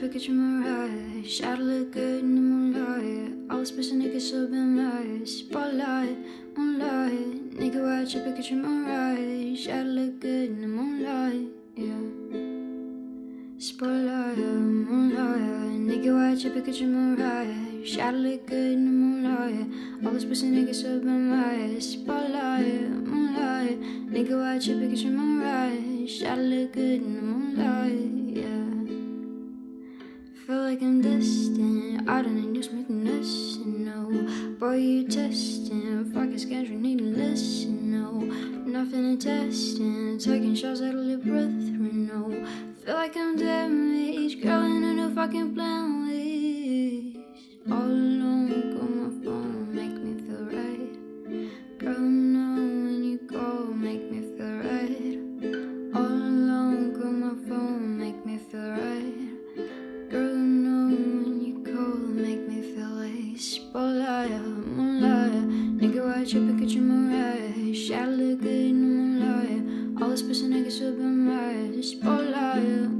get your mirage. Shot look good in the moonlight. All this pussy niggas so been my spotlight, moonlight. Nigga, watch your get your mirage. Shot look good in the moonlight, yeah. Spotlight, moonlight. Nigga, watch your get your mirage. Shot look good in the moonlight. All this pussy niggas so been my spotlight, moonlight. Nigga, watch your get your mirage. Shot look good in the moonlight, yeah. Feel like I'm destined. I don't need to make listen, no. Boy, you testing. Fuck a scans, you need to listen, no. Nothing to testing. Taking shots out of your breath, no. Feel like I'm damaged. Girl in a new fucking playlist. All alone, call my phone, make me feel right. Girl, no, when you call, make me feel right. All alone, call my phone, make me feel right. Girl, no, when you call, make me feel like spotlight, moonlight. Nigga, watch your pick at your mirage. Shot look good in the moonlight. All this pussy niggas will be my spotlight,